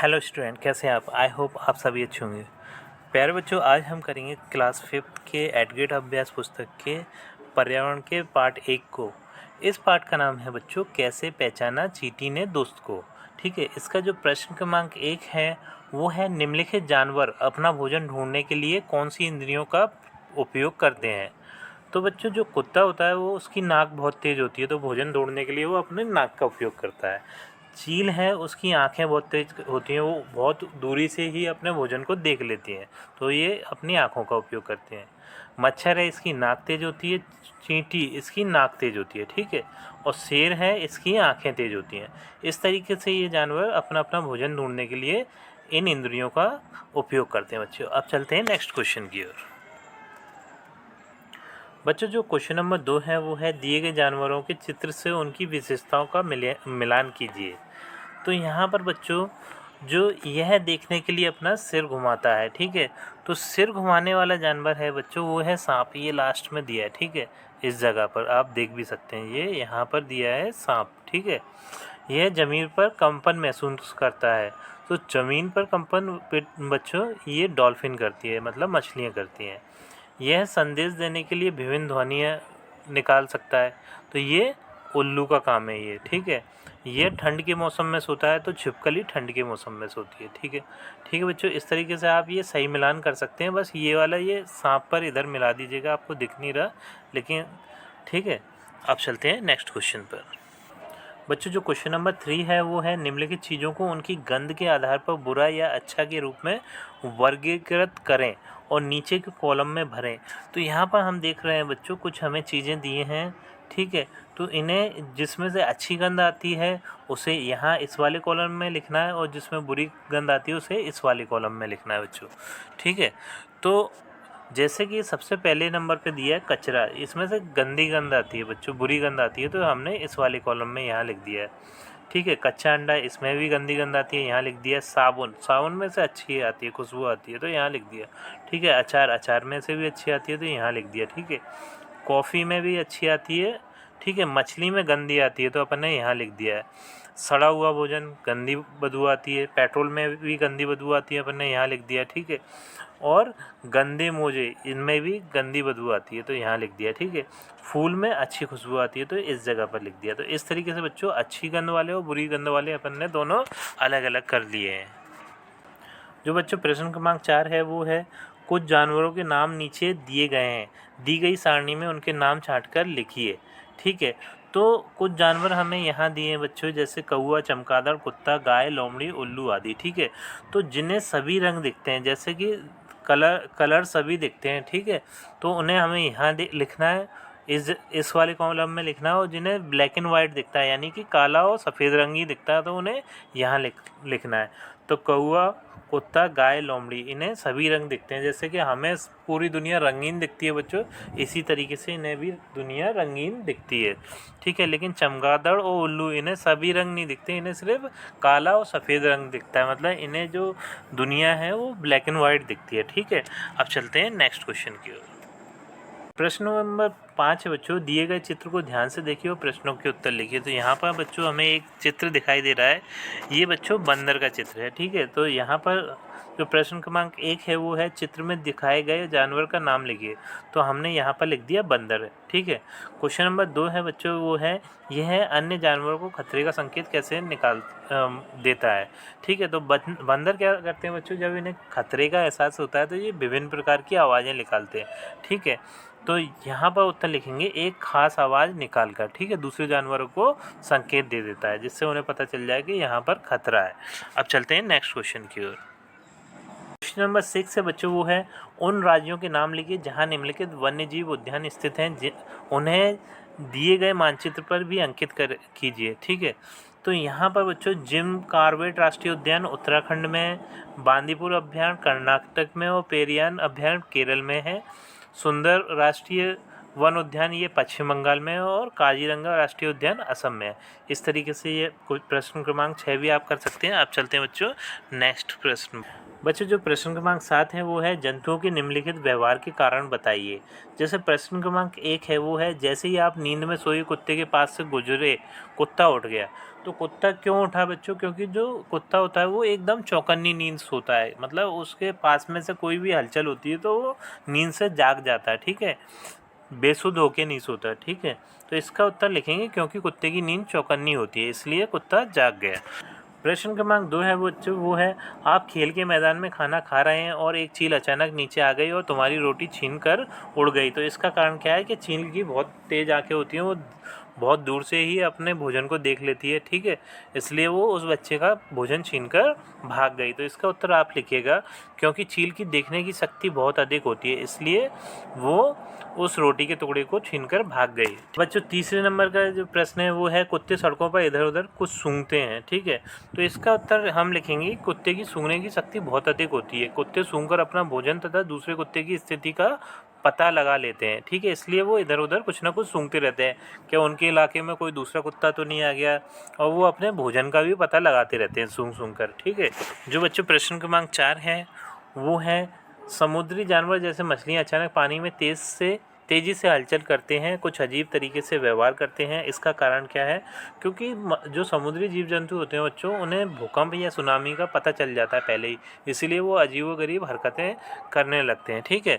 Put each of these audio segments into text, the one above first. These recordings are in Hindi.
हेलो स्टूडेंट, कैसे हैं आप? आई होप आप सभी अच्छे होंगे। प्यारे बच्चों, आज हम करेंगे क्लास 5th के एडगेट अभ्यास पुस्तक के पर्यावरण के पार्ट 1 को। इस पार्ट का नाम है बच्चों, कैसे पहचाना चींटी ने दोस्त को। ठीक है, इसका जो प्रश्न क्रमांक 1 है वो है, निम्नलिखित जानवर अपना भोजन ढूंढने के लिए कौन सी इंद्रियों का उपयोग करते हैं। तो बच्चों, जो कुत्ता होता है वो उसकी नाक बहुत तेज़ होती है, तो भोजन ढूंढने के लिए वो अपने नाक का उपयोग करता है। चील है, उसकी आंखें बहुत तेज होती हैं, वो बहुत दूरी से ही अपने भोजन को देख लेती हैं, तो ये अपनी आंखों का उपयोग करते हैं। मच्छर है, इसकी नाक तेज होती है। चींटी, इसकी नाक तेज होती है। ठीक है, और शेर है, इसकी आंखें तेज होती हैं। इस तरीके से ये जानवर अपना अपना भोजन ढूंढने के लिए इन इंद्रियों का उपयोग करते हैं। बच्चों, अब चलते हैं नेक्स्ट क्वेश्चन की ओर। बच्चों, जो क्वेश्चन नंबर 2 है वो है, दिए गए जानवरों के चित्र से उनकी विशेषताओं का मिलान कीजिए। तो यहाँ पर बच्चों, जो यह देखने के लिए अपना सिर घुमाता है, ठीक है, तो सिर घुमाने वाला जानवर है बच्चों वो है सांप। ये लास्ट में दिया है, ठीक है, इस जगह पर आप देख भी सकते हैं, ये यहाँ पर दिया है सांप। ठीक है, यह ज़मीन पर कंपन महसूस करता है। तो ज़मीन पर कंपन बच्चों ये डॉल्फिन करती है, मतलब मछलियाँ करती हैं। यह संदेश देने के लिए विभिन्न ध्वनियाँ निकाल सकता है, तो ये उल्लू का काम है ये। ठीक है, ये ठंड के मौसम में सोता है, तो छिपकली ठंड के मौसम में सोती है। ठीक है, ठीक है बच्चों, इस तरीके से आप ये सही मिलान कर सकते हैं। बस ये वाला ये सांप पर इधर मिला दीजिएगा, आपको दिख नहीं रहा लेकिन। ठीक है, अब चलते हैं नेक्स्ट क्वेश्चन पर। बच्चों, जो क्वेश्चन नंबर 3 है वो है, निम्नलिखित चीज़ों को उनकी गंध के आधार पर बुरा या अच्छा के रूप में वर्गीकृत करें और नीचे के कॉलम में भरें। तो यहाँ पर हम देख रहे हैं बच्चों, कुछ हमें चीज़ें दी हैं। ठीक है, तो इन्हें जिसमें से अच्छी गंध आती है उसे यहाँ इस वाले कॉलम में लिखना है, और जिसमें बुरी गंध आती है उसे इस वाले कॉलम में लिखना है बच्चों। ठीक है, तो जैसे कि सबसे पहले नंबर पे दिया है कचरा, इसमें से गंदी गंध आती है बच्चों, बुरी गंध आती है, तो हमने इस वाले कॉलम में यहाँ लिख दिया है। ठीक है, कच्चा अंडा, इसमें भी गंदी गंध आती है, यहाँ लिख दिया। साबुन, साबुन में से अच्छी आती है, खुशबू आती है, तो यहाँ लिख दिया। ठीक है, अचार, अचार में से भी अच्छी आती है, तो यहाँ लिख दिया। ठीक है, कॉफ़ी में भी अच्छी आती है। ठीक है, मछली में गंदी आती है, तो अपन ने यहाँ लिख दिया है। सड़ा हुआ भोजन, गंदी बदबू आती है। पेट्रोल में भी गंदी बदबू आती है, अपन ने यहाँ लिख दिया। ठीक है, और गंदे मोजे, इनमें भी गंदी बदबू आती है, तो यहाँ लिख दिया। ठीक है, फूल में अच्छी खुशबू आती है, तो इस जगह पर लिख दिया। तो इस तरीके से बच्चों, अच्छी गंध वाले और बुरी गंध वाले अपन ने दोनों अलग अलग कर लिए हैं। जो बच्चों प्रश्न क्रमांक 4 है वो है, कुछ जानवरों के नाम नीचे दिए गए हैं, दी गई सारणी में उनके नाम छांटकर लिखिए। ठीक है, तो कुछ जानवर हमें यहाँ दिए हैं बच्चों, जैसे कौवा, चमगादड़, कुत्ता, गाय, लोमड़ी, उल्लू आदि। ठीक है, तो जिन्हें सभी रंग दिखते हैं, जैसे कि कलर सभी दिखते हैं। ठीक है, तो उन्हें हमें यहाँ लिखना है, इस वाले कॉलम में लिखना है। और जिन्हें ब्लैक एंड वाइट दिखता है, यानी कि काला और सफ़ेद रंग ही दिखता है, तो उन्हें यहाँ लिखना है। तो कौवा, कुत्ता, गाय, लोमड़ी, इन्हें सभी रंग दिखते हैं। जैसे कि हमें पूरी दुनिया रंगीन दिखती है बच्चों, इसी तरीके से इन्हें भी दुनिया रंगीन दिखती है। ठीक है, लेकिन चमगादड़ और उल्लू, इन्हें सभी रंग नहीं दिखते, इन्हें सिर्फ काला और सफ़ेद रंग दिखता है, मतलब इन्हें जो दुनिया है वो ब्लैक एंड वाइट दिखती है। ठीक है, अब चलते हैं नेक्स्ट क्वेश्चन की ओर। प्रश्न नंबर 5 है बच्चों, दिए गए चित्र को ध्यान से देखिए और प्रश्नों के उत्तर लिखिए। तो यहाँ पर बच्चों हमें एक चित्र दिखाई दे रहा है, ये बच्चों बंदर का चित्र है। ठीक है, तो यहाँ पर जो प्रश्न क्रमांक 1 है वो है, चित्र में दिखाए गए जानवर का नाम लिखिए। तो हमने यहाँ पर लिख दिया बंदर। ठीक है, क्वेश्चन नंबर 2 है बच्चों वो है, यह अन्य जानवरों को खतरे का संकेत कैसे देता है। ठीक है, तो बंदर क्या करते हैं बच्चों, जब इन्हें खतरे का एहसास होता है तो ये विभिन्न प्रकार की आवाज़ें निकालते हैं। ठीक है, तो यहाँ पर उत्तर लिखेंगे, एक खास आवाज़ निकाल कर। ठीक है, दूसरे जानवरों को संकेत दे देता है, जिससे उन्हें पता चल जाए कि यहाँ पर खतरा है। अब चलते हैं नेक्स्ट क्वेश्चन की ओर। क्वेश्चन नंबर 6 है बच्चों वो है, उन राज्यों के नाम लिखिए जहाँ निम्नलिखित वन्य जीव उद्यान स्थित हैं, उन्हें दिए गए मानचित्र पर भी अंकित कीजिए। ठीक है, तो यहाँ पर बच्चों, जिम कॉर्बेट राष्ट्रीय उद्यान उत्तराखंड में, बांदीपुर अभयारण्य कर्नाटक में और पेरियार अभयारण्य केरल में है। सुंदर राष्ट्रीय वन उद्यान ये पश्चिम बंगाल में है और काजीरंगा राष्ट्रीय उद्यान असम में है। इस तरीके से ये प्रश्न क्रमांक 6 भी आप कर सकते हैं। आप चलते हैं बच्चों नेक्स्ट प्रश्न। बच्चों जो प्रश्न क्रमांक 7 है वो है जंतुओं के निम्नलिखित व्यवहार के कारण बताइए। जैसे प्रश्न क्रमांक 1 है वो है जैसे ही आप नींद में सोए कुत्ते के पास से गुजरे कुत्ता उठ गया। तो कुत्ता क्यों उठा बच्चों? क्योंकि जो कुत्ता होता है वो एकदम चौकन्नी नींद सोता है, मतलब उसके पास में से कोई भी हलचल होती है तो वो नींद से जाग जाता है, ठीक है, बेसुध होके नहीं सोता, ठीक है। तो इसका उत्तर लिखेंगे क्योंकि कुत्ते की नींद चौकन्नी होती है, इसलिए कुत्ता जाग गया। प्रश्न क्रमांक 2 है वो है आप खेल के मैदान में खाना खा रहे हैं और एक चील अचानक नीचे आ गई और तुम्हारी रोटी छीन कर उड़ गई। तो इसका कारण क्या है कि चील की बहुत तेज आंखें होती हैं, वो बहुत दूर से ही अपने भोजन को देख लेती है, ठीक है, इसलिए वो उस बच्चे का भोजन छीन कर भाग गई। तो इसका उत्तर आप लिखिएगा क्योंकि चील की देखने की शक्ति बहुत अधिक होती है, इसलिए वो उस रोटी के टुकड़े को छीनकर भाग गई। बच्चों तीसरे नंबर का जो प्रश्न है वो है कुत्ते सड़कों पर इधर उधर कुछ सूंघते हैं, ठीक है। तो इसका उत्तर हम लिखेंगे कुत्ते की सूंघने की शक्ति बहुत अधिक होती है। कुत्ते सूंघकर अपना भोजन तथा दूसरे कुत्ते की स्थिति का पता लगा लेते हैं, ठीक है, इसलिए वो इधर उधर कुछ ना कुछ सूंघते रहते हैं कि उनके इलाके में कोई दूसरा कुत्ता तो नहीं आ गया, और वो अपने भोजन का भी पता लगाते रहते हैं सूंघ सूंघ कर, ठीक है। जो बच्चों प्रश्न क्रमांक 4 है वो है समुद्री जानवर जैसे मछलियाँ अचानक पानी में तेज़ी से हलचल करते हैं, कुछ अजीब तरीके से व्यवहार करते हैं, इसका कारण क्या है? क्योंकि जो समुद्री जीव जंतु होते हैं बच्चों उन्हें भूकंप या सुनामी का पता चल जाता है पहले ही, इसीलिए वो अजीबोगरीब हरकतें करने लगते हैं, ठीक है।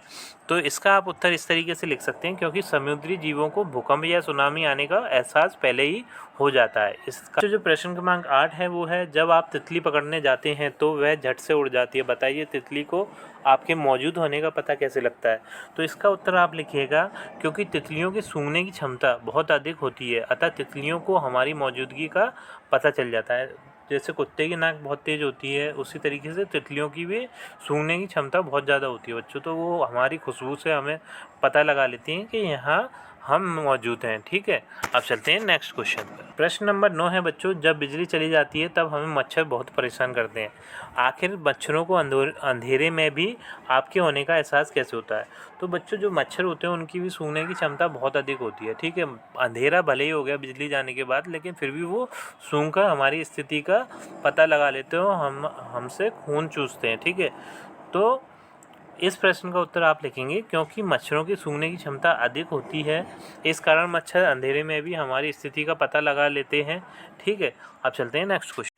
तो इसका आप उत्तर इस तरीके से लिख सकते हैं क्योंकि समुद्री जीवों को भूकंप या सुनामी आने का एहसास पहले ही हो जाता है। इसका जो प्रश्न क्रमांक 8 है वो है जब आप तितली पकड़ने जाते हैं तो वह झट से उड़ जाती है, बताइए तितली को आपके मौजूद होने का पता कैसे लगता है? तो इसका उत्तर आप लिखिएगा क्योंकि तितलियों की सूंघने की क्षमता बहुत अधिक होती है, अतः तितलियों को हमारी मौजूदगी का पता चल जाता है। जैसे कुत्ते की नाक बहुत तेज़ होती है उसी तरीके से तितलियों की भी सूंघने की क्षमता बहुत ज़्यादा होती है बच्चों, तो वो हमारी खुशबू से हमें पता लगा लेती हैं कि यहाँ हम मौजूद हैं, ठीक है। अब चलते हैं नेक्स्ट क्वेश्चन पर। प्रश्न नंबर 9 है बच्चों जब बिजली चली जाती है तब हमें मच्छर बहुत परेशान करते हैं, आखिर मच्छरों को अंधेरे में भी आपके होने का एहसास कैसे होता है? तो बच्चों जो मच्छर होते हैं उनकी भी सूंघने की क्षमता बहुत अधिक होती है, ठीक है, अंधेरा भले ही हो गया बिजली जाने के बाद लेकिन फिर भी वो सूंघकर हमारी स्थिति का पता लगा लेते हो, हमसे खून चूसते हैं, ठीक है। तो इस प्रश्न का उत्तर आप लिखेंगे क्योंकि मच्छरों की सूंघने की क्षमता अधिक होती है, इस कारण मच्छर अंधेरे में भी हमारी स्थिति का पता लगा लेते हैं, ठीक है। अब चलते हैं नेक्स्ट क्वेश्चन।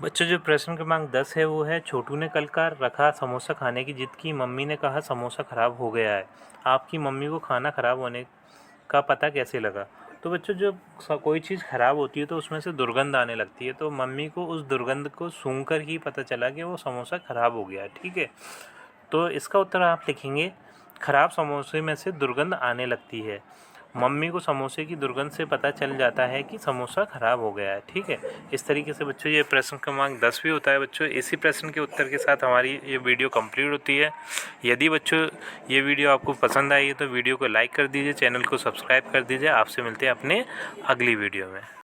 बच्चों जो प्रश्न क्रमांक 10 है वो है छोटू ने कल का रखा समोसा खाने की जिद की, मम्मी ने कहा समोसा खराब हो गया है, आपकी मम्मी को खाना खराब होने का पता कैसे लगा? तो बच्चों जब कोई चीज़ ख़राब होती है तो उसमें से दुर्गंध आने लगती है, तो मम्मी को उस दुर्गंध को सूंघकर ही पता चला कि वो समोसा ख़राब हो गया है, ठीक है। तो इसका उत्तर आप लिखेंगे ख़राब समोसे में से दुर्गंध आने लगती है, मम्मी को समोसे की दुर्गंध से पता चल जाता है कि समोसा ख़राब हो गया है, ठीक है। इस तरीके से बच्चों ये प्रश्न क्रमांक 10 भी होता है बच्चों। इसी प्रश्न के उत्तर के साथ हमारी ये वीडियो कंप्लीट होती है। यदि बच्चों ये वीडियो आपको पसंद आई है तो वीडियो को लाइक कर दीजिए, चैनल को सब्सक्राइब कर दीजिए। आपसे मिलते हैं अपने अगली वीडियो में।